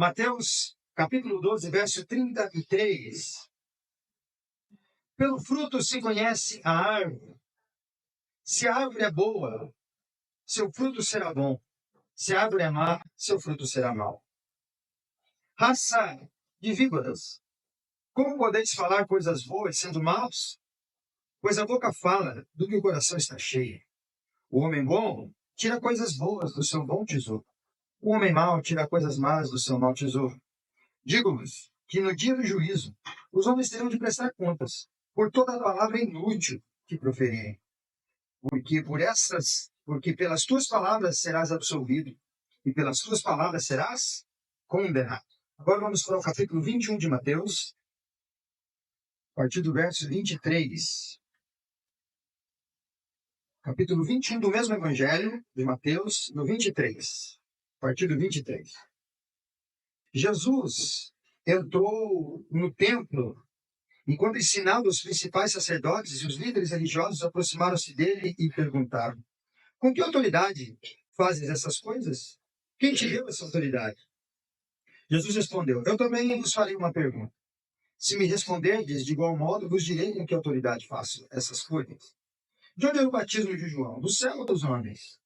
Mateus, capítulo 12, verso 33. Pelo fruto se conhece a árvore. Se a árvore é boa, seu fruto será bom. Se a árvore é má, seu fruto será mau. Raça de víboras, como podeis falar coisas boas sendo maus? Pois a boca fala do que o coração está cheio. O homem bom tira coisas boas do seu bom tesouro. O homem mau tira coisas más do seu mau tesouro. Digo-vos que no dia do juízo os homens terão de prestar contas por toda a palavra inútil que proferirem. Porque pelas tuas palavras serás absolvido e pelas tuas palavras serás condenado. Agora vamos para o capítulo 21 de Mateus, a partir do verso 23. Capítulo 21 do mesmo Evangelho de Mateus, no 23. A partir do 23. Jesus entrou no templo. Enquanto ensinava, os principais sacerdotes e os líderes religiosos aproximaram-se dele e perguntaram: com que autoridade fazes essas coisas? Quem te deu essa autoridade? Jesus respondeu: eu também vos farei uma pergunta. Se me responderdes de igual modo, vos direi com que autoridade faço essas coisas. De onde é o batismo de João? Do céu ou dos homens?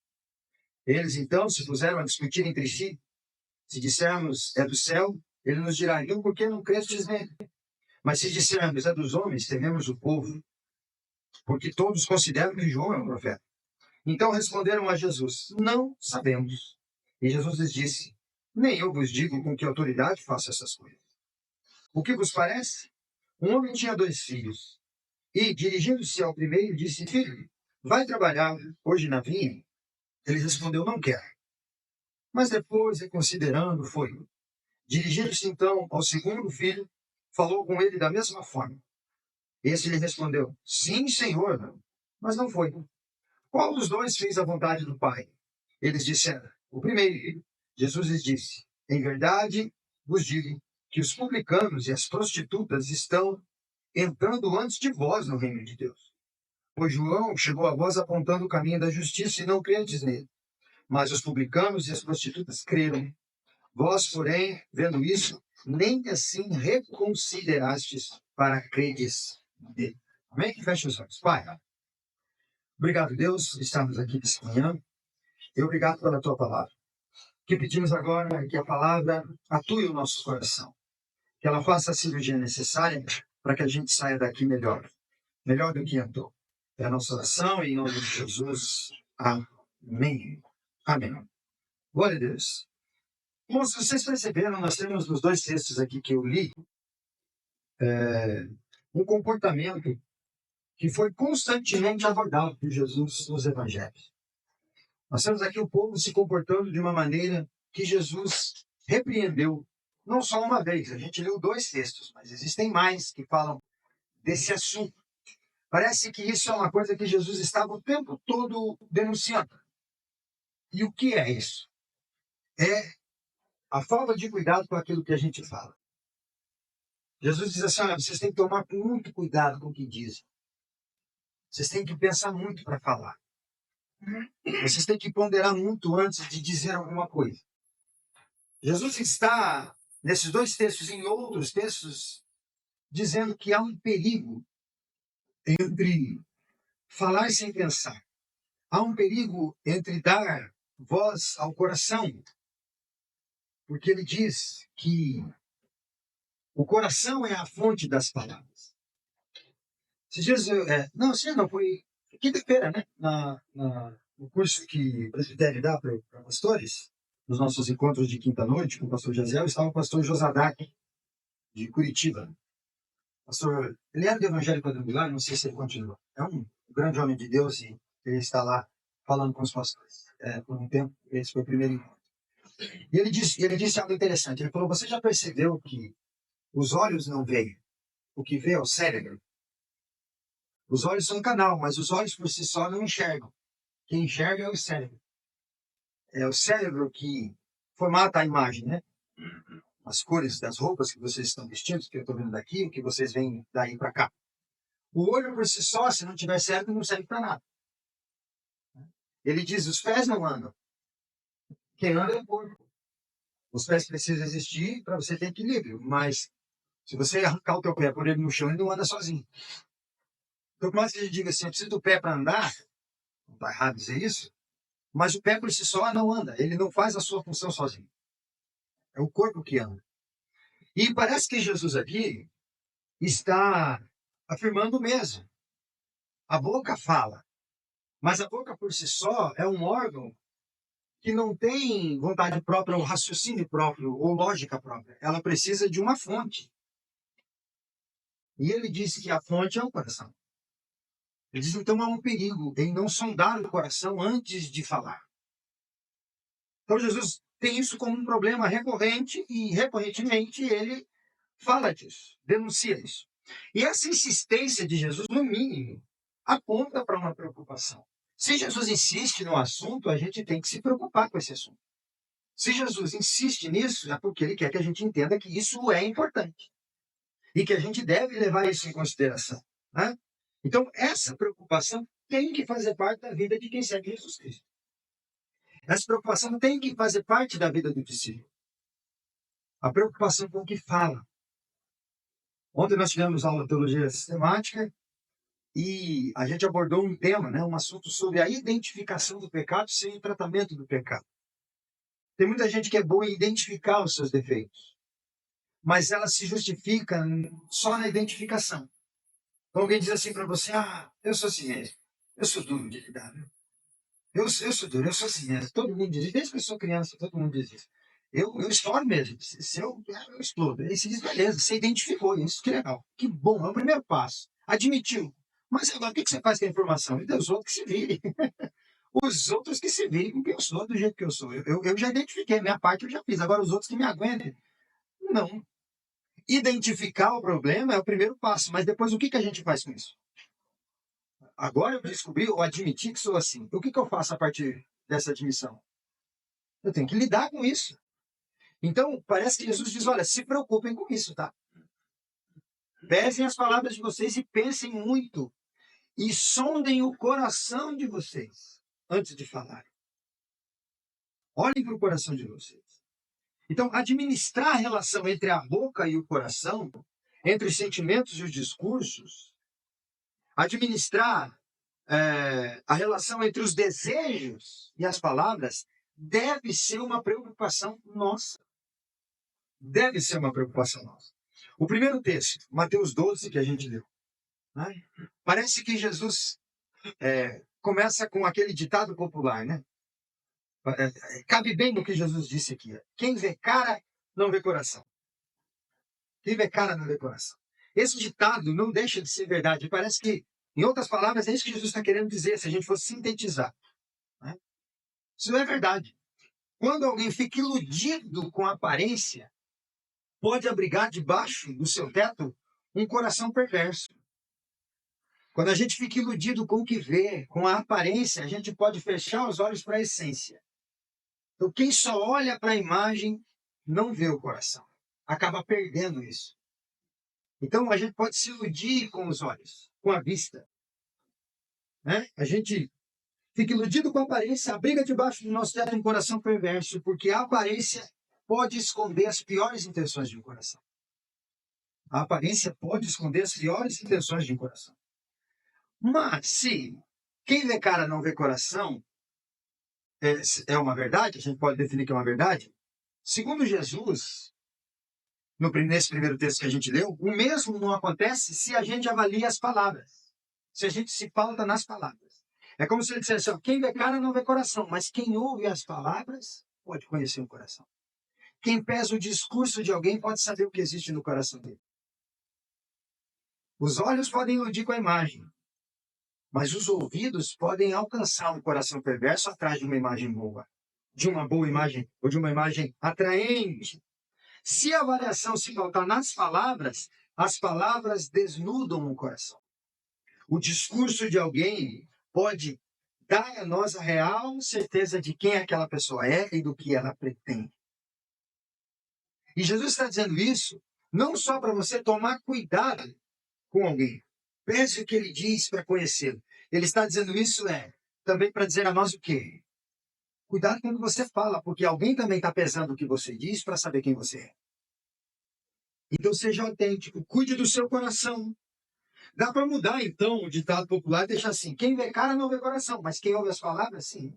Eles então se puseram a discutir entre si. Se dissermos é do céu, ele nos dirá: então por que não crestes nele? Mas se dissermos é dos homens, tememos o povo, porque todos consideram que João é um profeta. Então responderam a Jesus: não sabemos. E Jesus lhes disse: nem eu vos digo com que autoridade faço essas coisas. O que vos parece? Um homem tinha 2 filhos. E, dirigindo-se ao primeiro, disse: filho, vai trabalhar hoje na vinha? Ele respondeu: não quero. Mas depois, reconsiderando, foi. Dirigindo-se então ao segundo filho, falou com ele da mesma forma. Esse lhe respondeu: sim, senhor, mas não foi. Qual dos 2 fez a vontade do Pai? Eles disseram: o primeiro. Jesus lhes disse: em verdade vos digo que os publicanos e as prostitutas estão entrando antes de vós no reino de Deus. Pois João chegou a vós apontando o caminho da justiça e não credes nele. Mas os publicanos e as prostitutas creram. Vós, porém, vendo isso, nem assim reconsiderastes para credes nele. Amém? Que feche os olhos. Pai, obrigado, Deus, por estarmos aqui nesta manhã. E obrigado pela tua palavra. O que pedimos agora é que a palavra atue o nosso coração. Que ela faça a cirurgia necessária para que a gente saia daqui melhor. Melhor do que entrou. É a nossa oração em nome de Jesus. Amém. Amém. Glória a Deus. Bom, se vocês perceberam, nós temos nos 2 textos aqui que eu li, um comportamento que foi constantemente abordado por Jesus nos evangelhos. Nós temos aqui o povo se comportando de uma maneira que Jesus repreendeu, não só uma vez. A gente leu 2 textos, mas existem mais que falam desse assunto. Parece que isso é uma coisa que Jesus estava o tempo todo denunciando. E o que é isso? É a falta de cuidado com aquilo que a gente fala. Jesus diz assim: olha, vocês têm que tomar muito cuidado com o que dizem. Vocês têm que pensar muito para falar. Vocês têm que ponderar muito antes de dizer alguma coisa. Jesus está, nesses 2 textos e em outros textos, dizendo que há um perigo entre falar sem pensar. Há um perigo entre dar voz ao coração. Porque ele diz que o coração é a fonte das palavras. Esses dias, não, foi quinta-feira, né? No curso que o presbitério dá para pastores, nos nossos encontros de quinta-noite com o pastor Jaziel, estava o pastor Josadac, de Curitiba. Pastor, ele era do Evangelho Quadrangular, não sei se ele continua. É um grande homem de Deus e ele está lá falando com os pastores. Por um tempo, esse foi o primeiro encontro. E ele disse algo interessante. Ele falou: você já percebeu que os olhos não veem? O que vê é o cérebro. Os olhos são um canal, mas os olhos por si só não enxergam. Quem enxerga é o cérebro. É o cérebro que formata a imagem, né? As cores das roupas que vocês estão vestindo, que eu estou vendo daqui, o que vocês veem daí para cá. O olho por si só, se não tiver cérebro, não serve para nada. Ele diz: os pés não andam. Quem anda é o corpo. Os pés precisam existir para você ter equilíbrio, mas se você arrancar o teu pé por ele no chão, ele não anda sozinho. Então, por mais que a gente diga assim, eu preciso do pé para andar, não está errado dizer isso, mas o pé por si só não anda, ele não faz a sua função sozinho. É o corpo que anda. E parece que Jesus aqui está afirmando o mesmo. A boca fala, mas a boca por si só é um órgão que não tem vontade própria, ou raciocínio próprio, ou lógica própria. Ela precisa de uma fonte. E ele disse que a fonte é o coração. Ele diz, então há um perigo em não sondar o coração antes de falar. Então Jesus tem isso como um problema recorrente e recorrentemente ele fala disso, denuncia isso. E essa insistência de Jesus, no mínimo, aponta para uma preocupação. Se Jesus insiste no assunto, a gente tem que se preocupar com esse assunto. Se Jesus insiste nisso, é porque ele quer que a gente entenda que isso é importante e que a gente deve levar isso em consideração, né? Então, essa preocupação tem que fazer parte da vida de quem segue Jesus Cristo. Essa preocupação tem que fazer parte da vida do discípulo. A preocupação com o que fala. Ontem nós tivemos aula de teologia sistemática e a gente abordou um tema, né, um assunto sobre a identificação do pecado sem o tratamento do pecado. Tem muita gente que é boa em identificar os seus defeitos, mas ela se justifica só na identificação. Então alguém diz assim para você, eu sou assim mesmo, eu sou duro de lidar, viu? Eu sou duro, eu sou assim mesmo. Todo mundo diz isso, desde que eu sou criança, todo mundo diz isso. Eu estouro mesmo, se eu explodo. Aí você diz, beleza, você identificou isso, que legal, que bom, é o primeiro passo, admitiu. Mas agora o que você faz com a informação? E Deus, outros que se virem. Os outros que se virem com quem eu sou, do jeito que eu sou. Eu já identifiquei, minha parte eu já fiz, agora os outros que me aguentem. Não. Identificar o problema é o primeiro passo, mas depois o que a gente faz com isso? Agora eu descobri ou admiti que sou assim. O que eu faço a partir dessa admissão? Eu tenho que lidar com isso. Então, parece que Jesus diz, olha, se preocupem com isso, tá? Pesem as palavras de vocês e pensem muito. E sondem o coração de vocês antes de falar. Olhem para o coração de vocês. Então, administrar a relação entre a boca e o coração, entre os sentimentos e os discursos, administrar a relação entre os desejos e as palavras, deve ser uma preocupação nossa. Deve ser uma preocupação nossa. O primeiro texto, Mateus 12, que a gente leu, né? Parece que Jesus começa com aquele ditado popular, né? Cabe bem no que Jesus disse aqui. Quem vê cara, não vê coração. Quem vê cara, não vê coração. Esse ditado não deixa de ser verdade. Parece que, em outras palavras, é isso que Jesus está querendo dizer, se a gente fosse sintetizar, né? Isso não é verdade. Quando alguém fica iludido com a aparência, pode abrigar debaixo do seu teto um coração perverso. Quando a gente fica iludido com o que vê, com a aparência, a gente pode fechar os olhos para a essência. Então, quem só olha para a imagem não vê o coração. Acaba perdendo isso. Então, a gente pode se iludir com os olhos, com a vista, né? A gente fica iludido com a aparência, abriga debaixo do nosso teto um coração perverso, porque a aparência pode esconder as piores intenções de um coração. A aparência pode esconder as piores intenções de um coração. Mas, se quem vê cara não vê coração, é uma verdade, a gente pode definir que é uma verdade. Segundo Jesus, nesse primeiro texto que a gente leu, o mesmo não acontece se a gente avalia as palavras. Se a gente se pauta nas palavras. É como se ele dissesse, quem vê cara não vê coração, mas quem ouve as palavras pode conhecer o coração. Quem pesa o discurso de alguém pode saber o que existe no coração dele. Os olhos podem iludir com a imagem, mas os ouvidos podem alcançar um coração perverso atrás de uma imagem boa. De uma boa imagem, ou de uma imagem atraente. Se a avaliação se pautar nas palavras, as palavras desnudam o coração. O discurso de alguém pode dar a nós a real certeza de quem aquela pessoa é e do que ela pretende. E Jesus está dizendo isso não só para você tomar cuidado com alguém. Pense o que ele diz para conhecê-lo. Ele está dizendo isso também para dizer a nós o quê? Cuidado com o que você fala, porque alguém também está pesando o que você diz para saber quem você é. Então seja autêntico, cuide do seu coração. Dá para mudar, então, o ditado popular e deixar assim: quem vê cara não vê coração, mas quem ouve as palavras, sim.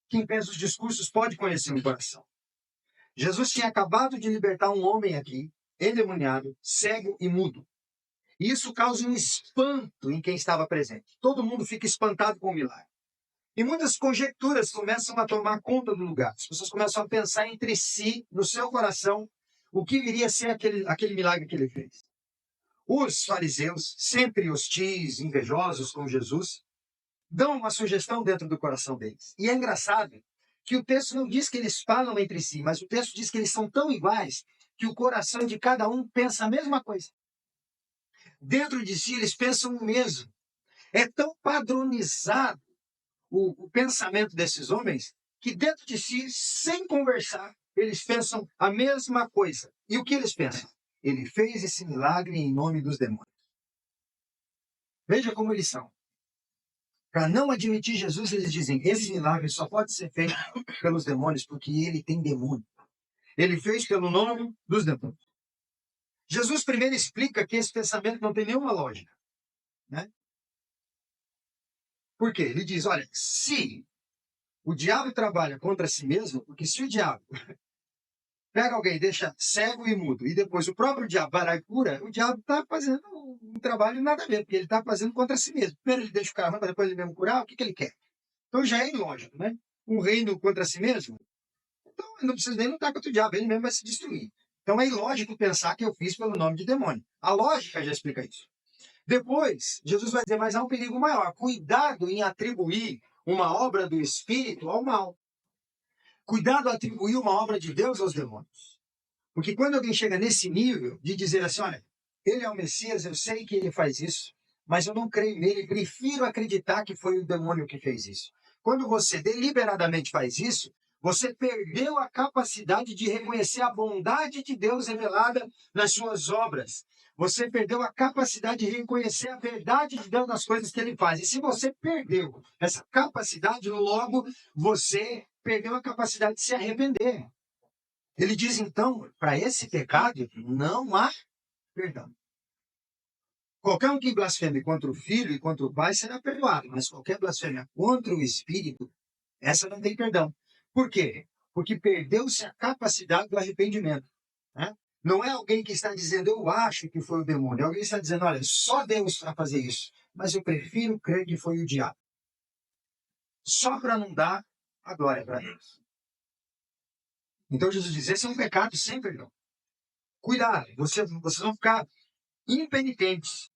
Quem pensa os discursos pode conhecer o coração. Jesus tinha acabado de libertar um homem aqui, endemoniado, cego e mudo. E isso causa um espanto em quem estava presente. Todo mundo fica espantado com o milagre. E muitas conjecturas começam a tomar conta do lugar. As pessoas começam a pensar entre si, no seu coração, o que viria a ser aquele milagre que ele fez. Os fariseus, sempre hostis, invejosos com Jesus, dão uma sugestão dentro do coração deles. E é engraçado que o texto não diz que eles falam entre si, mas o texto diz que eles são tão iguais que o coração de cada um pensa a mesma coisa. Dentro de si, eles pensam o mesmo. É tão padronizado o pensamento desses homens que dentro de si, sem conversar, eles pensam a mesma coisa. E o que eles pensam? Ele fez esse milagre em nome dos demônios. Veja como eles são. Para não admitir Jesus, eles dizem: esse milagre só pode ser feito pelos demônios, porque ele tem demônio. Ele fez pelo nome dos demônios. Jesus primeiro explica que esse pensamento não tem nenhuma lógica, né? Por quê? Ele diz: olha, se o diabo trabalha contra si mesmo, porque se o diabo pega alguém, deixa cego e mudo, e depois o próprio diabo vai lá e cura, o diabo está fazendo um trabalho nada a ver, porque ele está fazendo contra si mesmo. Primeiro ele deixa o cara, para depois ele mesmo curar, o que ele quer? Então já é ilógico, né? Um reino contra si mesmo, então eu não preciso nem lutar contra o diabo, ele mesmo vai se destruir. Então é ilógico pensar que eu fiz pelo nome de demônio. A lógica já explica isso. Depois, Jesus vai dizer, mas há um perigo maior. Cuidado em atribuir uma obra do Espírito ao mal. Cuidado em atribuir uma obra de Deus aos demônios. Porque quando alguém chega nesse nível de dizer assim, olha, ele é o Messias, eu sei que ele faz isso, mas eu não creio nele, prefiro acreditar que foi o demônio que fez isso. Quando você deliberadamente faz isso, você perdeu a capacidade de reconhecer a bondade de Deus revelada nas suas obras. Você perdeu a capacidade de reconhecer a verdade de Deus nas coisas que ele faz. E se você perdeu essa capacidade, logo você perdeu a capacidade de se arrepender. Ele diz, então, para esse pecado não há perdão. Qualquer um que blasfeme contra o Filho e contra o Pai será perdoado, mas qualquer blasfêmia contra o Espírito, essa não tem perdão. Por quê? Porque perdeu-se a capacidade do arrependimento, né? Não é alguém que está dizendo, eu acho que foi o demônio. É alguém que está dizendo, olha, só Deus para fazer isso, mas eu prefiro crer que foi o diabo. Só para não dar a glória para Deus. Então Jesus diz, esse é um pecado sem perdão. Cuidado, vocês vão ficar impenitentes.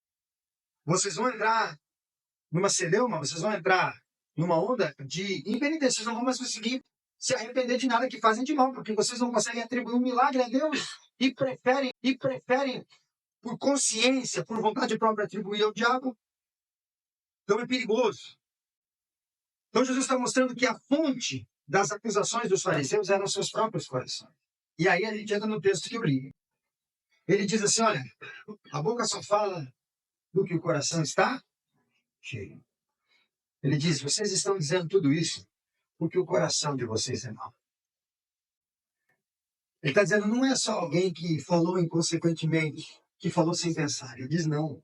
Vocês vão entrar numa celeuma, vocês vão entrar numa onda de impenitência. Vocês não vão mais conseguir se arrepender de nada que fazem de mal, porque vocês não conseguem atribuir um milagre a Deus e preferem por consciência, por vontade própria, atribuir ao diabo. Então é perigoso. Então Jesus está mostrando que a fonte das acusações dos fariseus eram seus próprios corações. E aí a gente entra no texto que eu li. Ele diz assim, olha, a boca só fala do que o coração está cheio. Ele diz, vocês estão dizendo tudo isso porque o coração de vocês é mau. Ele está dizendo, não é só alguém que falou inconsequentemente, que falou sem pensar. Ele diz, não.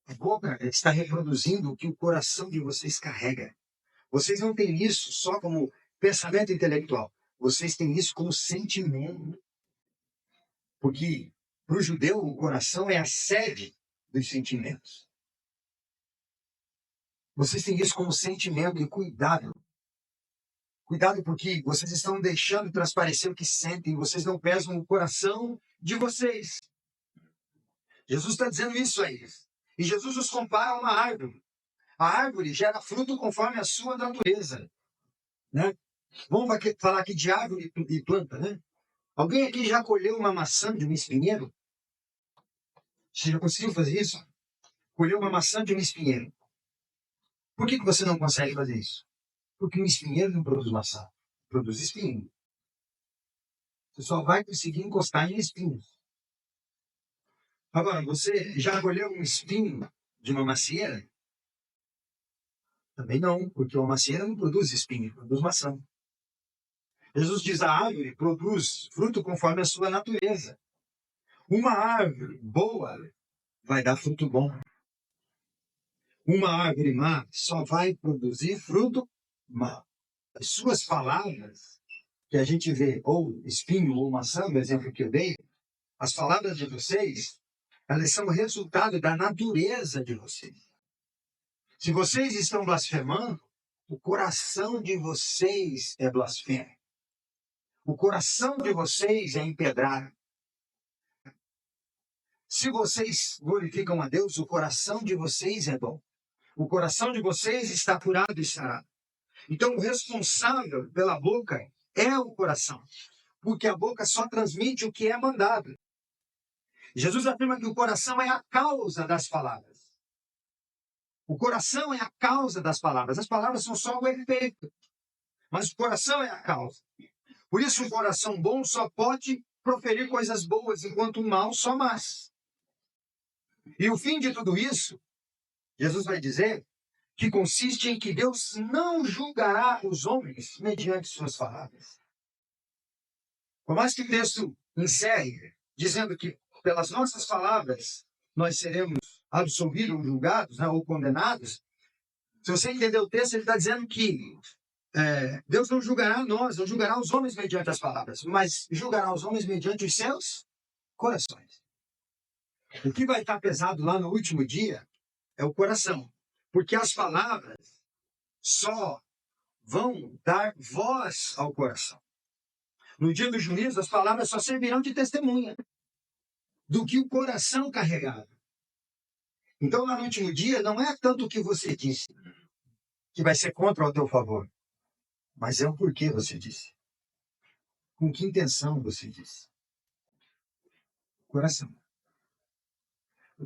A boca está reproduzindo o que o coração de vocês carrega. Vocês não têm isso só como pensamento intelectual. Vocês têm isso como sentimento. Porque para o judeu o coração é a sede dos sentimentos. Vocês têm isso como sentimento e cuidado. Cuidado porque vocês estão deixando transparecer o que sentem. Vocês não pesam o coração de vocês. Jesus está dizendo isso a eles. E Jesus os compara a uma árvore. A árvore gera fruto conforme a sua natureza, né? Vamos falar aqui de árvore e planta, né? Alguém aqui já colheu uma maçã de um espinheiro? Você já conseguiu fazer isso? Colheu uma maçã de um espinheiro. Por que você não consegue fazer isso? Porque um espinheiro não produz maçã, produz espinho. Você só vai conseguir encostar em espinhos. Agora, você já colheu um espinho de uma macieira? Também não, porque uma macieira não produz espinho, produz maçã. Jesus diz: a árvore produz fruto conforme a sua natureza. Uma árvore boa vai dar fruto bom. Uma árvore má só vai produzir fruto mau. As suas palavras, que a gente vê, ou espinho ou maçã, no exemplo que eu dei, as palavras de vocês, elas são resultado da natureza de vocês. Se vocês estão blasfemando, o coração de vocês é blasfemo. O coração de vocês é empedrado. Se vocês glorificam a Deus, o coração de vocês é bom. O coração de vocês está curado e sarado. Então, o responsável pela boca é o coração, porque a boca só transmite o que é mandado. Jesus afirma que o coração é a causa das palavras. O coração é a causa das palavras. As palavras são só o efeito, mas o coração é a causa. Por isso, um coração bom só pode proferir coisas boas, enquanto um mau só más. E o fim de tudo isso, Jesus vai dizer, que consiste em que Deus não julgará os homens mediante suas palavras. Por mais que o texto encerre dizendo que pelas nossas palavras nós seremos absolvidos, ou julgados, né, ou condenados, se você entender o texto, ele está dizendo que Deus não julgará nós, não julgará os homens mediante as palavras, mas julgará os homens mediante os seus corações. O que vai estar pesado lá no último dia é o coração, porque as palavras só vão dar voz ao coração. No dia do juízo, as palavras só servirão de testemunha do que o coração carregava. Então, lá no último dia, não é tanto o que você disse que vai ser contra ou a teu favor, mas é o porquê você disse. Com que intenção você disse. Coração.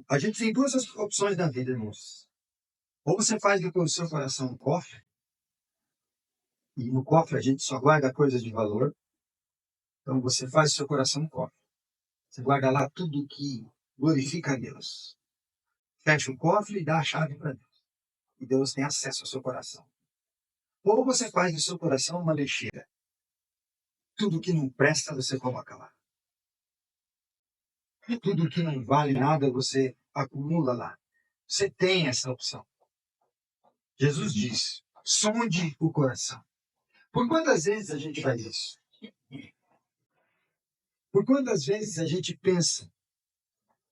A gente tem duas opções na vida, irmãos. Ou você faz do seu coração um cofre, e no cofre a gente só guarda coisas de valor. Então você faz do seu coração um cofre. Você guarda lá tudo que glorifica a Deus. Fecha o cofre e dá a chave para Deus. E Deus tem acesso ao seu coração. Ou você faz do seu coração uma lixeira. Tudo que não presta, você coloca lá. Tudo que não vale nada, você acumula lá. Você tem essa opção. Jesus diz, sonde o coração. Por quantas vezes a gente faz isso? Por quantas vezes a gente pensa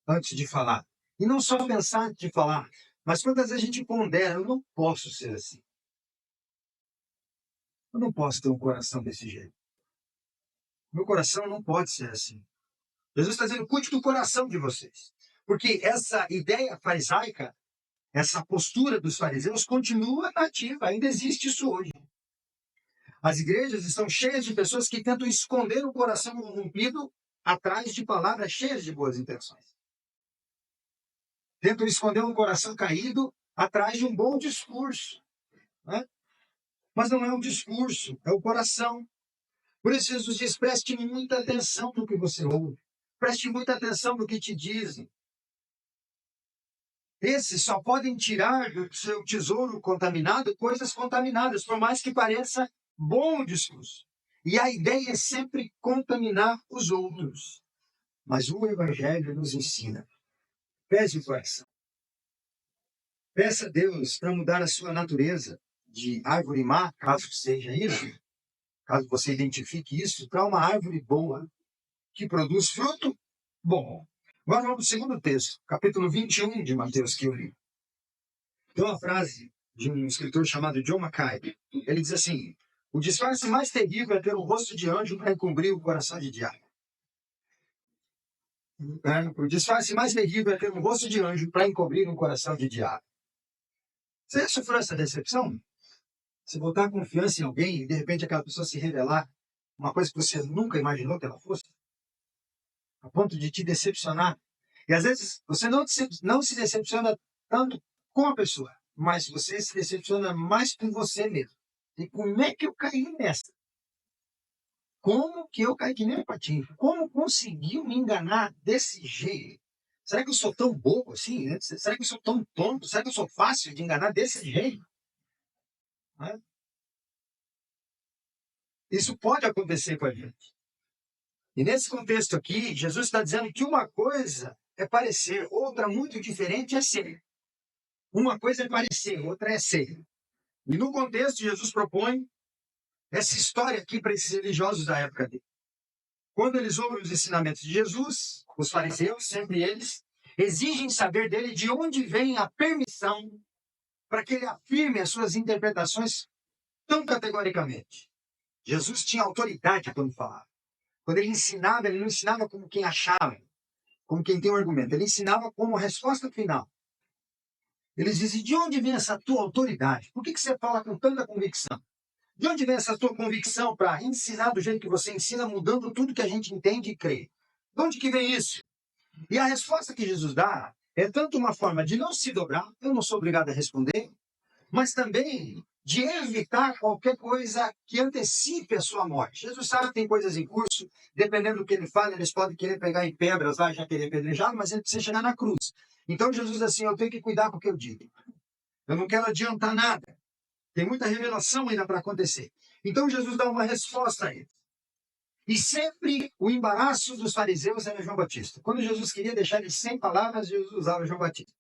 antes de falar? E não só pensar antes de falar, mas quantas vezes a gente pondera, eu não posso ser assim. Eu não posso ter um coração desse jeito. Meu coração não pode ser assim. Jesus está dizendo, cuide do coração de vocês. Porque essa ideia farisaica, essa postura dos fariseus continua ativa, ainda existe isso hoje. As igrejas estão cheias de pessoas que tentam esconder o coração corrompido atrás de palavras cheias de boas intenções. Tentam esconder um coração caído atrás de um bom discurso. Né? Mas não é um discurso, é o coração. Por isso Jesus diz, preste muita atenção no que você ouve. Preste muita atenção no que te dizem. Esses só podem tirar do seu tesouro contaminado coisas contaminadas, por mais que pareça bom o discurso. E a ideia é sempre contaminar os outros. Mas o Evangelho nos ensina. Pese o coração. Peça a Deus para mudar a sua natureza de árvore má, caso seja isso, caso você identifique isso, para uma árvore boa, que produz fruto bom. Agora vamos para o segundo texto, capítulo 21 de Mateus, que eu li. Tem uma frase de um escritor chamado John Mackay. Ele diz assim, o disfarce mais terrível é ter o rosto de anjo para encobrir o coração de diabo. O disfarce mais terrível é ter um rosto de anjo para encobrir um coração de diabo. Você já sofreu essa decepção? Você botar confiança em alguém e de repente aquela pessoa se revelar uma coisa que você nunca imaginou que ela fosse? A ponto de te decepcionar. E às vezes você não se decepciona tanto com a pessoa, mas você se decepciona mais com você mesmo. E como é que eu caí nessa? Como que eu caí que nem um patinho? Como conseguiu me enganar desse jeito? Será que eu sou tão bobo assim? Né? Será que eu sou tão tonto? Será que eu sou fácil de enganar desse jeito? Né? Isso pode acontecer com a gente. E nesse contexto aqui, Jesus está dizendo que uma coisa é parecer, outra muito diferente é ser. Uma coisa é parecer, outra é ser. E no contexto, Jesus propõe essa história aqui para esses religiosos da época dele. Quando eles ouvem os ensinamentos de Jesus, os fariseus, sempre eles, exigem saber dele de onde vem a permissão para que ele afirme as suas interpretações tão categoricamente. Jesus tinha autoridade quando falava. Quando ele ensinava, ele não ensinava como quem achava, como quem tem um argumento. Ele ensinava como resposta final. Eles dizem, de onde vem essa tua autoridade? Por que você fala com tanta convicção? De onde vem essa tua convicção para ensinar do jeito que você ensina, mudando tudo que a gente entende e crê? De onde que vem isso? E a resposta que Jesus dá é tanto uma forma de não se dobrar, eu não sou obrigado a responder, mas também de evitar qualquer coisa que antecipe a sua morte. Jesus sabe que tem coisas em curso, dependendo do que ele fala, eles podem querer pegar em pedras lá, já querer apedrejar, mas ele precisa chegar na cruz. Então Jesus diz assim, eu tenho que cuidar com o que eu digo. Eu não quero adiantar nada. Tem muita revelação ainda para acontecer. Então Jesus dá uma resposta a ele. E sempre o embaraço dos fariseus era João Batista. Quando Jesus queria deixar eles sem palavras, Jesus usava João Batista.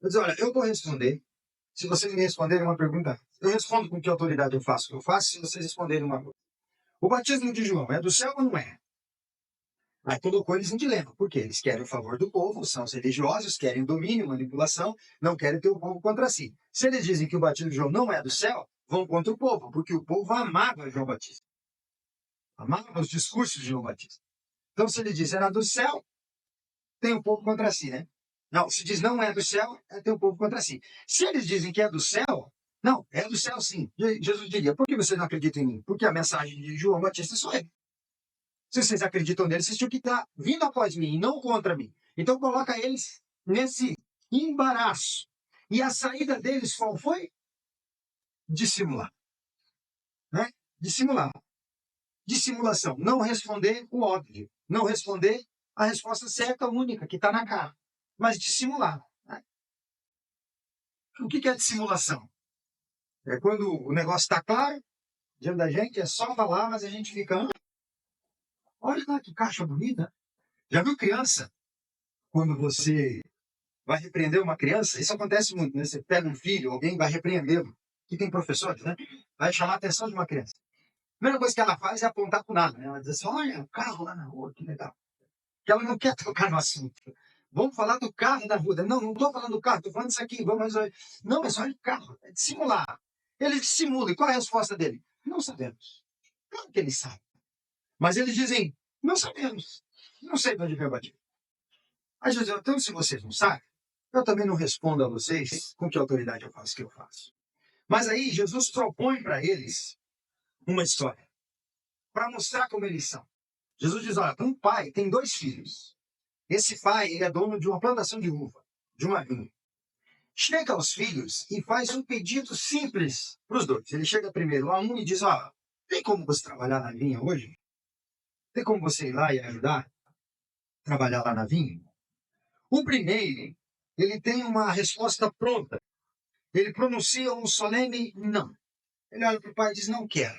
Eu disse, olha, eu vou responder. Se vocês me responderem uma pergunta, eu respondo com que autoridade eu faço o que eu faço, se vocês responderem uma coisa. O batismo de João é do céu ou não é? Aí colocou eles em dilema. Por quê? Eles querem o favor do povo, são os religiosos, querem domínio, manipulação, não querem ter o povo contra si. Se eles dizem que o batismo de João não é do céu, vão contra o povo, porque o povo amava João Batista. Amava os discursos de João Batista. Então, se ele diz era do céu, tem o povo contra si, né? Não, se diz não é do céu, tem o povo contra si. Se eles dizem que é do céu, não, é do céu sim. Jesus diria, por que vocês não acreditam em mim? Porque a mensagem de João Batista sou ele. Se vocês acreditam nele, vocês tinham que estar vindo após mim e não contra mim. Então coloca eles nesse embaraço. E a saída deles qual foi? Dissimular. Né? Dissimular. Dissimulação. Não responder o óbvio. Não responder a resposta certa, única, que está na cara. Mas dissimular. Né? O que é dissimulação? É quando o negócio está claro, diante da gente, é só falar, mas a gente fica... Olha lá que caixa bonita. Já viu criança? Quando você vai repreender uma criança, isso acontece muito, né? Você pega um filho, alguém vai repreendê-lo. Aqui tem professores, né? Vai chamar a atenção de uma criança. A primeira coisa que ela faz é apontar para o nada. Né? Ela diz assim, olha, o carro lá na rua, que legal. Que ela não quer tocar no assunto. Vamos falar do carro da rua. Não, não estou falando do carro, estou falando disso aqui. Vamos resolver. Não, mas olha o carro. É dissimular. Ele dissimula. E qual é a resposta dele? Não sabemos. Claro que ele sabe. Mas eles dizem, não sabemos. Não sei para onde veio a batida. Aí Jesus diz, então se vocês não sabem, eu também não respondo a vocês com que autoridade eu faço o que eu faço. Mas aí Jesus propõe para eles uma história, para mostrar como eles são. Jesus diz, olha, um pai tem dois filhos. Esse pai ele é dono de uma plantação de uva, de uma vinha. Chega aos filhos e faz um pedido simples para os dois. Ele chega primeiro a um e diz, ó, tem como você trabalhar na vinha hoje? Tem como você ir lá e ajudar a trabalhar lá na vinha? O primeiro, ele tem uma resposta pronta. Ele pronuncia um solene não. Ele olha para o pai e diz, não quero.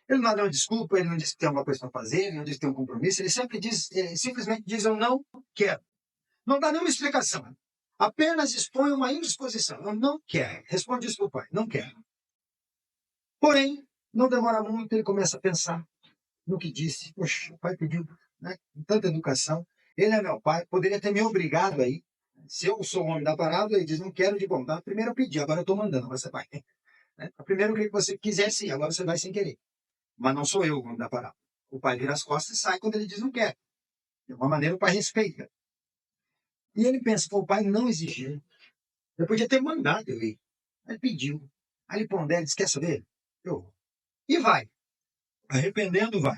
Ele não dá uma desculpa, ele não diz que tem alguma coisa para fazer, ele não diz que tem um compromisso, ele sempre diz, simplesmente diz, eu não quero. Não dá nenhuma explicação. Apenas expõe uma indisposição. Eu não quero. Responde isso para o pai, não quero. Porém, não demora muito, ele começa a pensar no que disse. Poxa, o pai pediu, né, com tanta educação. Ele é meu pai, poderia ter me obrigado aí. Se eu sou o homem da parada, ele diz, não quero de bom. Então, primeiro eu pedi, agora eu estou mandando, você vai. Né? Primeiro eu queria que você quisesse, agora você vai sem querer. Mas não sou eu o homem da parada. O pai vira as costas e sai quando ele diz não quer. De uma maneira o pai respeita. E ele pensa, pô, o pai não exigiu. Eu podia ter mandado eu ir. Ele pediu. Aí ele pondera e diz, quer saber? Eu vou. E vai. Arrependendo, vai.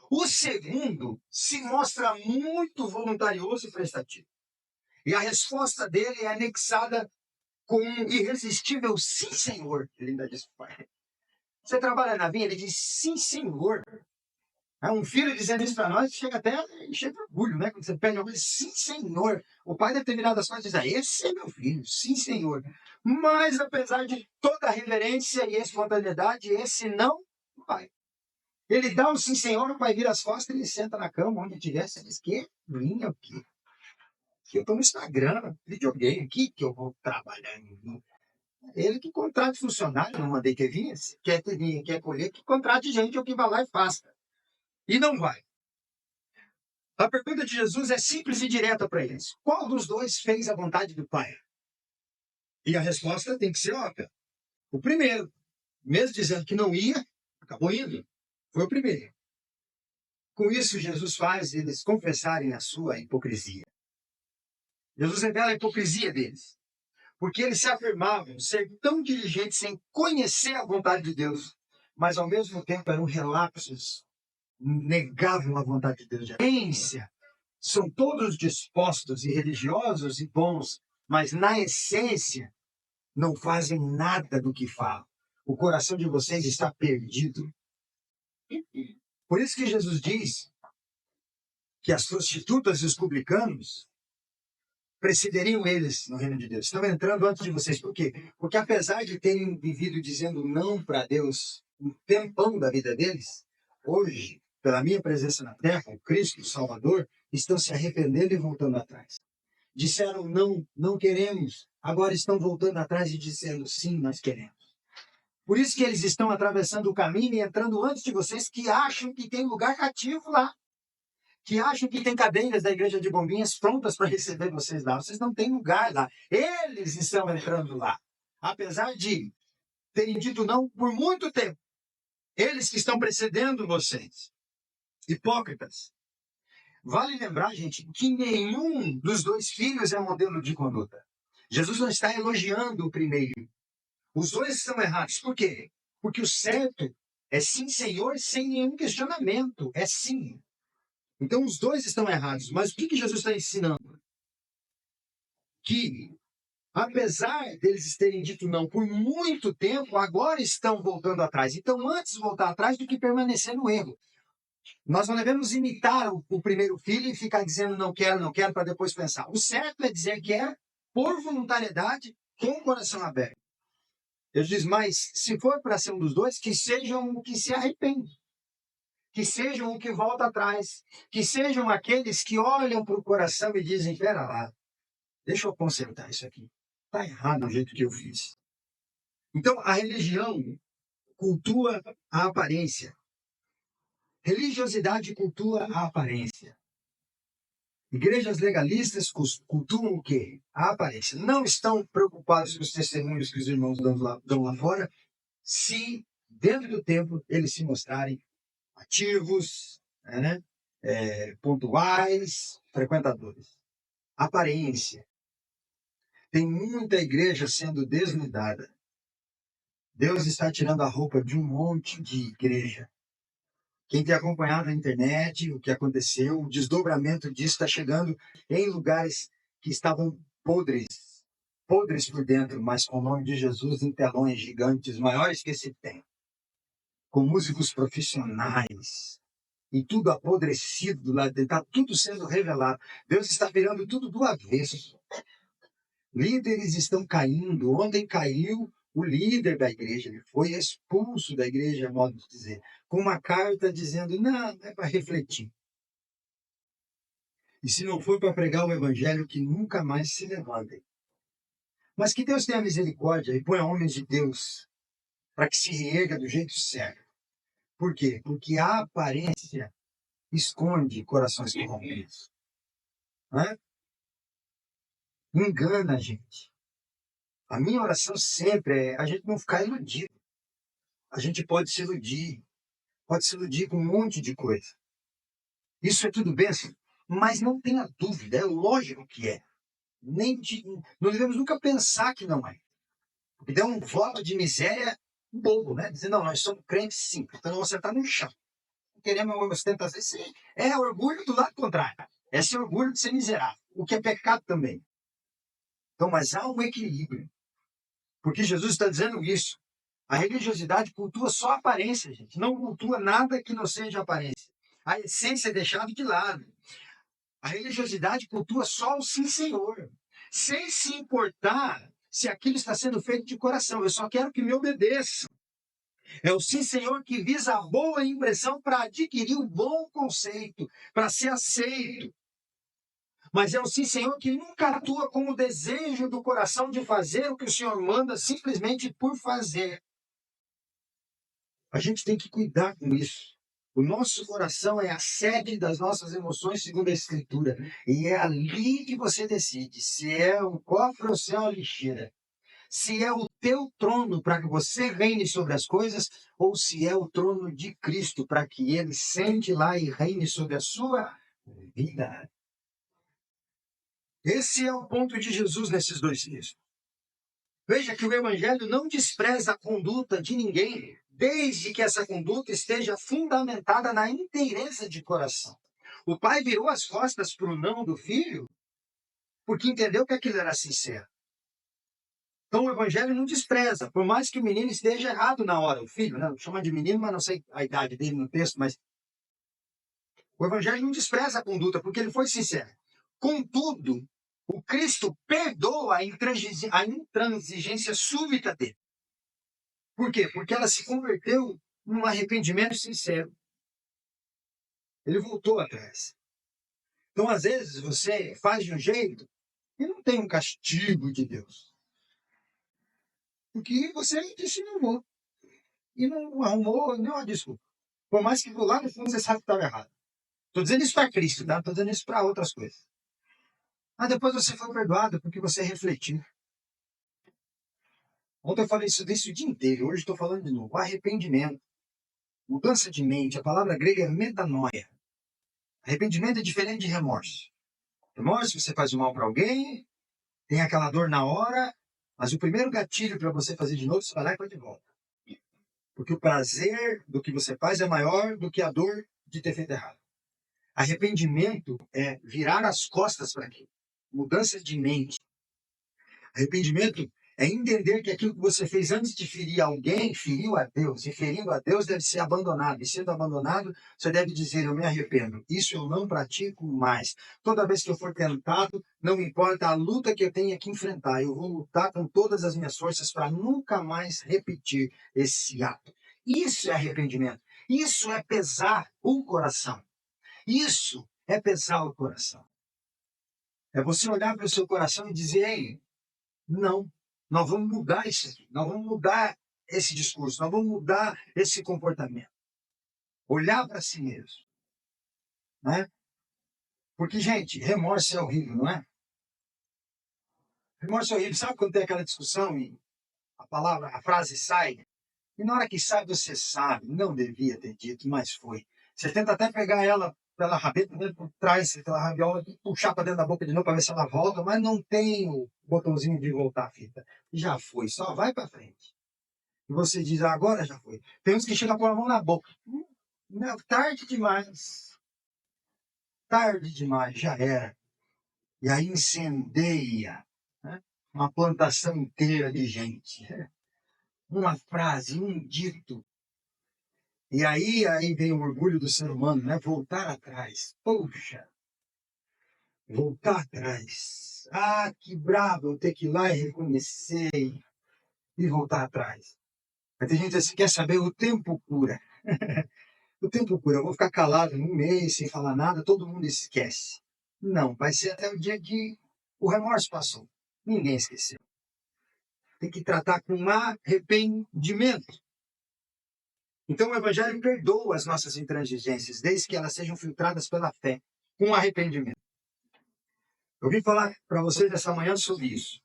O segundo se mostra muito voluntarioso e prestativo. E a resposta dele é anexada com um irresistível sim, senhor. Ele ainda diz, pai. Você trabalha na vinha? Ele diz, sim, senhor. Um filho dizendo isso para nós chega até a encher de orgulho, né? Quando você pede alguma coisa, sim, Senhor. O pai deve ter virado as costas e dizer, esse é meu filho, sim, Senhor. Mas, apesar de toda a reverência e espontaneidade, esse não vai. Ele dá um sim, Senhor, o pai vira as costas e ele senta na cama, onde tiver. Você diz, que linha o quê? Que eu estou no Instagram, videogame, aqui que eu vou trabalhar em mim. Ele que contrate funcionário, não mandei que vinha. Se quer ter vinha, quer colher, que contrate gente, ou que vá lá e faça. E não vai. A pergunta de Jesus é simples e direta para eles. Qual dos dois fez a vontade do Pai? E a resposta tem que ser óbvia. O primeiro, mesmo dizendo que não ia, acabou indo. Foi o primeiro. Com isso, Jesus faz eles confessarem a sua hipocrisia. Jesus revela a hipocrisia deles. Porque eles se afirmavam ser tão diligentes em conhecer a vontade de Deus, mas ao mesmo tempo eram relapsos, negavam a vontade de Deus. São todos dispostos e religiosos e bons, mas na essência não fazem nada do que falam. O coração de vocês está perdido. Por isso que Jesus diz que as prostitutas e os publicanos precederiam eles no reino de Deus. Estão entrando antes de vocês. Por quê? Porque apesar de terem vivido dizendo não para Deus um tempão da vida deles, hoje, pela minha presença na terra, o Cristo, o Salvador, estão se arrependendo e voltando atrás. Disseram não, não queremos. Agora estão voltando atrás e dizendo sim, nós queremos. Por isso que eles estão atravessando o caminho e entrando antes de vocês, que acham que tem lugar cativo lá. Que acham que tem cadeiras da igreja de Bombinhas prontas para receber vocês lá. Vocês não têm lugar lá. Eles estão entrando lá. Apesar de terem dito não por muito tempo. Eles que estão precedendo vocês. Hipócritas. Vale lembrar, gente, que nenhum dos dois filhos é modelo de conduta. Jesus não está elogiando o primeiro. Os dois estão errados. Por quê? Porque o certo é sim, Senhor, sem nenhum questionamento. É sim. Então os dois estão errados. Mas o que Jesus está ensinando? Que, apesar deles terem dito não por muito tempo, agora estão voltando atrás. Então, antes voltar atrás do que permanecer no erro. Nós não devemos imitar o primeiro filho e ficar dizendo não quero, para depois pensar. O certo é dizer quer, por voluntariedade, com o coração aberto. Eu diz, mas se for para ser um dos dois, que sejam o que se arrepende. Que sejam o que volta atrás. Que sejam aqueles que olham para o coração e dizem, espera lá, deixa eu consertar isso aqui. Está errado o jeito que eu fiz. Então, a religião cultua a aparência. Religiosidade cultua a aparência. Igrejas legalistas cultuam o quê? A aparência. Não estão preocupados com os testemunhos que os irmãos dão lá fora, se dentro do tempo eles se mostrarem ativos, pontuais, frequentadores. Aparência. Tem muita igreja sendo desnudada. Deus está tirando a roupa de um monte de igreja. Quem tem acompanhado na internet o que aconteceu, o desdobramento disso está chegando em lugares que estavam podres por dentro, mas com o nome de Jesus em telões gigantes, maiores que esse tem, com músicos profissionais, e tudo apodrecido do lado dele, está tudo sendo revelado. Deus está virando tudo do avesso. Líderes estão caindo. Ontem caiu o líder da igreja, ele foi expulso da igreja, modo de dizer, com uma carta dizendo, não é para refletir. E se não for para pregar o evangelho, que nunca mais se levantem. Mas que Deus tenha misericórdia e ponha homens de Deus para que se reerga do jeito certo. Por quê? Porque a aparência esconde corações corrompidos. Engana a gente. A minha oração sempre é a gente não ficar iludido. A gente pode se iludir com um monte de coisa. Isso é tudo bênção, mas não tenha dúvida, é lógico que é. Não devemos nunca pensar que não é. Porque dá um voto de miséria bobo, né? Dizendo, não, nós somos crentes simples, então vamos sentar no chão. Não queremos ostentação. É orgulho do lado contrário. Esse orgulho de ser miserável, o que é pecado também. Então, mas há um equilíbrio. Porque Jesus está dizendo isso. A religiosidade cultua só a aparência, gente. Não cultua nada que não seja aparência. A essência é deixada de lado. A religiosidade cultua só o sim, Senhor, sem se importar se aquilo está sendo feito de coração. Eu só quero que me obedeçam. É o sim, Senhor, que visa a boa impressão para adquirir o bom conceito, para ser aceito. Mas é o sim, Senhor, que nunca atua com o desejo do coração de fazer o que o Senhor manda simplesmente por fazer. A gente tem que cuidar com isso. O nosso coração é a sede das nossas emoções, segundo a Escritura. E é ali que você decide se é um cofre ou se é uma lixeira. Se é o teu trono para que você reine sobre as coisas, ou se é o trono de Cristo para que ele sente lá e reine sobre a sua vida. Esse é o ponto de Jesus nesses dois textos. Veja que o Evangelho não despreza a conduta de ninguém, desde que essa conduta esteja fundamentada na inteireza de coração. O pai virou as costas para o não do filho porque entendeu que aquilo era sincero. Então o Evangelho não despreza, por mais que o menino esteja errado na hora, o filho, né? Chama de menino, mas não sei a idade dele no texto, mas o Evangelho não despreza a conduta porque ele foi sincero. Contudo, o Cristo perdoa a intransigência súbita dele. Por quê? Porque ela se converteu num arrependimento sincero. Ele voltou atrás. Então, às vezes, você faz de um jeito e não tem um castigo de Deus. Porque você disse não vou. E não arrumou nenhuma desculpa. Por mais que lá no fundo você sabe que estava errado. Estou dizendo isso para Cristo, tá? Estou dizendo isso para outras coisas. Mas depois você foi perdoado porque você refletiu. Ontem eu falei isso o dia inteiro, hoje estou falando de novo. Arrependimento. Mudança de mente. A palavra grega é metanoia. Arrependimento é diferente de remorso. Remorso, você faz o mal para alguém, tem aquela dor na hora, mas o primeiro gatilho para você fazer de novo, você vai lá e faz de volta. Porque o prazer do que você faz é maior do que a dor de ter feito errado. Arrependimento é virar as costas para aquilo. Mudança de mente. Arrependimento é entender que aquilo que você fez antes de ferir alguém, feriu a Deus. E ferindo a Deus deve ser abandonado. E sendo abandonado, você deve dizer, eu me arrependo. Isso eu não pratico mais. Toda vez que eu for tentado, não importa a luta que eu tenha que enfrentar. Eu vou lutar com todas as minhas forças para nunca mais repetir esse ato. Isso é arrependimento. Isso é pesar o coração. Isso é pesar o coração. É você olhar para o seu coração e dizer, ei, não, nós vamos mudar isso aqui, nós vamos mudar esse discurso, nós vamos mudar esse comportamento. Olhar para si mesmo. Né? Porque, gente, remorso é horrível, não é? Remorso é horrível. Sabe quando tem aquela discussão e a frase sai? E na hora que sai, você sabe, não devia ter dito, mas foi. Você tenta até pegar ela pela rabeta, por trás, pela rabiola, e puxar para dentro da boca de novo para ver se ela volta, mas não tem o botãozinho de voltar a fita. Já foi, só vai para frente. E você diz, agora já foi. Tem uns que chegam a pôr a mão na boca. Não, tarde demais. Tarde demais, já era. E aí incendeia, né? Uma plantação inteira de gente. Uma frase, um dito. E aí vem o orgulho do ser humano, né? Voltar atrás. Poxa, voltar atrás. Ah, que bravo eu ter que ir lá e reconhecer e voltar atrás. Mas tem gente assim, quer saber, o tempo cura. O tempo cura. Eu vou ficar calado um mês sem falar nada, todo mundo esquece. Não, vai ser até o dia que o remorso passou. Ninguém esqueceu. Tem que tratar com arrependimento. Então o Evangelho perdoa as nossas intransigências, desde que elas sejam filtradas pela fé, com arrependimento. Eu vim falar para vocês essa manhã sobre isso.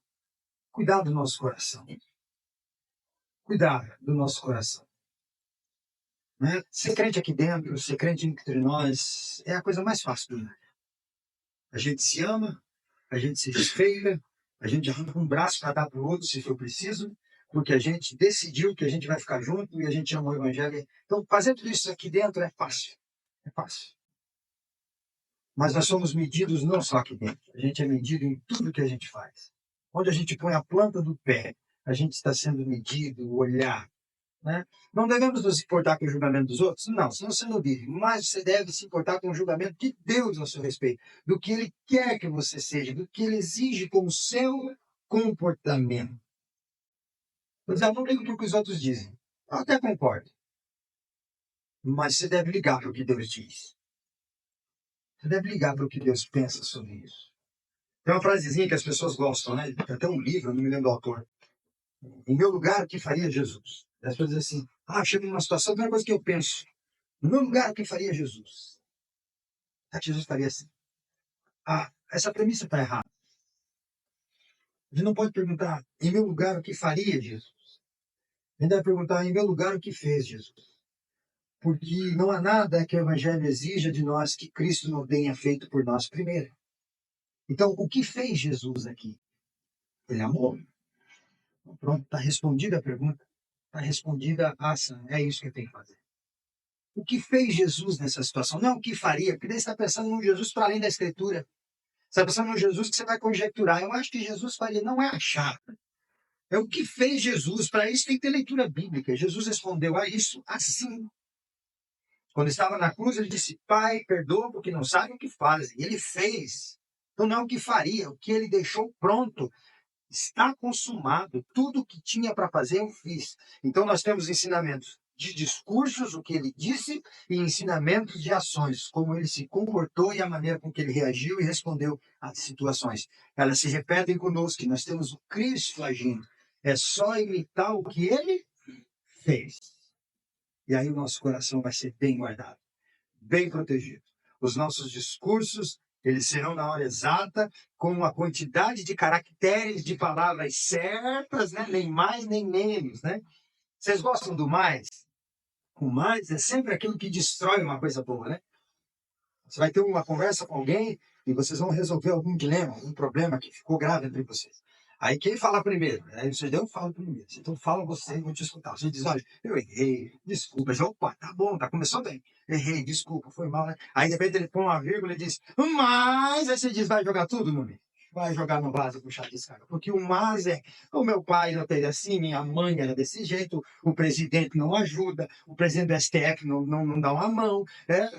Cuidar do nosso coração. Cuidar do nosso coração. Né? Ser crente aqui dentro, ser crente entre nós, é a coisa mais fácil do mundo. A gente se ama, a gente se respeita, a gente arranca um braço para dar para o outro se for preciso, porque a gente decidiu que a gente vai ficar junto e a gente ama o Evangelho. Então, fazer tudo isso aqui dentro é fácil. É fácil. Mas nós somos medidos não só aqui dentro. A gente é medido em tudo que a gente faz. Onde a gente põe a planta do pé, a gente está sendo medido, o olhar. né? Não devemos nos importar com o julgamento dos outros? Não, senão você não vive. Mas você deve se importar com o julgamento de Deus a seu respeito, do que Ele quer que você seja, do que Ele exige como seu comportamento. Mas eu não ligo para o que os outros dizem. Eu até concordo. Mas você deve ligar para o que Deus diz. Você deve ligar para o que Deus pensa sobre isso. Tem uma frasezinha que as pessoas gostam, né? Tem até um livro, não me lembro do autor. Em meu lugar, o que faria Jesus? As pessoas dizem assim, chego numa situação, a primeira coisa que eu penso, no meu lugar, o que faria Jesus? Jesus faria assim. Essa premissa está errada. A gente não pode perguntar, em meu lugar, o que faria Jesus? A gente deve perguntar, em meu lugar, o que fez Jesus? Porque não há nada que o Evangelho exija de nós que Cristo não tenha feito por nós primeiro. Então, o que fez Jesus aqui? Ele amou. Pronto, está respondida a pergunta. Está respondida a ação. É isso que tem que fazer. O que fez Jesus nessa situação? Não o que faria, porque daí você está pensando num Jesus para além da Escritura. Você está pensando num Jesus que você vai conjecturar. Eu acho que Jesus faria, não é achar. É o que fez Jesus. Para isso tem que ter leitura bíblica. Jesus respondeu a isso assim. Quando estava na cruz, ele disse, Pai, perdoa porque não sabem o que fazem. E ele fez. Então não é o que faria, o que ele deixou pronto. Está consumado. Tudo o que tinha para fazer, eu fiz. Então nós temos ensinamentos de discursos, o que ele disse, e ensinamentos de ações, como ele se comportou e a maneira com que ele reagiu e respondeu às situações. Elas se repetem conosco, nós temos o Cristo agindo. É só imitar o que ele fez. E aí o nosso coração vai ser bem guardado, bem protegido. Os nossos discursos, eles serão na hora exata, com uma quantidade de caracteres, de palavras certas, né? Nem mais nem menos, né? Vocês gostam do mais? O mais é sempre aquilo que destrói uma coisa boa, né? Você vai ter uma conversa com alguém e vocês vão resolver algum dilema, algum problema que ficou grave entre vocês. Aí quem fala primeiro? Aí você deu, fala primeiro. Então fala você, eu vou te escutar. Você diz, olha, eu errei, desculpa. Já, opa, tá bom, tá, começou bem. Errei, desculpa, foi mal, né? Aí de repente ele põe uma vírgula e diz, mas, aí você diz, vai jogar tudo no meio. Vai jogar no vaso e puxar descarga. Porque o mas é, o meu pai não fez assim, minha mãe era desse jeito, o presidente não ajuda, o presidente do STF não dá uma mão,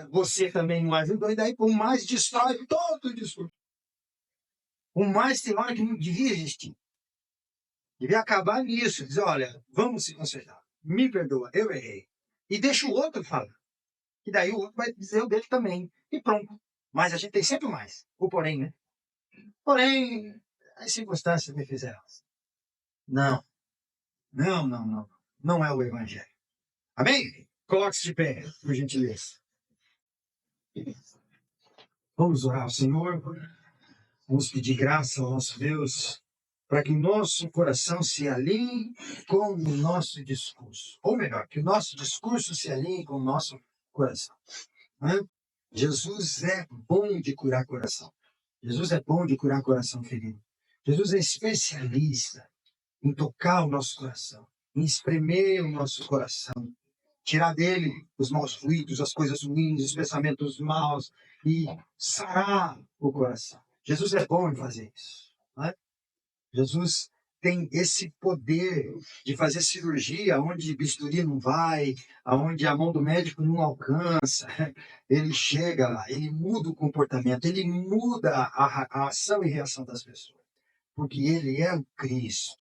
você também não ajudou, e daí o mais destrói todo o discurso. O mais tem hora que não devia existir. Devia acabar nisso. Dizer, olha, vamos se consertar. Me perdoa, eu errei. E deixa o outro falar. E daí o outro vai dizer o dele também. E pronto. Mas a gente tem sempre mais. O porém, né? Porém, as circunstâncias me fizeram. Não. Não, não, não. Não é o Evangelho. Amém? Coloque-se de pé, por gentileza. Vamos orar ao Senhor. Vamos pedir graça ao nosso Deus para que o nosso coração se alinhe com o nosso discurso. Ou melhor, que o nosso discurso se alinhe com o nosso coração. Né? Jesus é bom de curar coração. Jesus é bom de curar coração ferido. Jesus é especialista em tocar o nosso coração, em espremer o nosso coração, tirar dele os maus fluidos, as coisas ruins, os pensamentos maus e sarar o coração. Jesus é bom em fazer isso. Né? Jesus tem esse poder de fazer cirurgia onde bisturi não vai, aonde a mão do médico não alcança. Ele chega lá, ele muda o comportamento, ele muda a ação e reação das pessoas. Porque ele é o Cristo.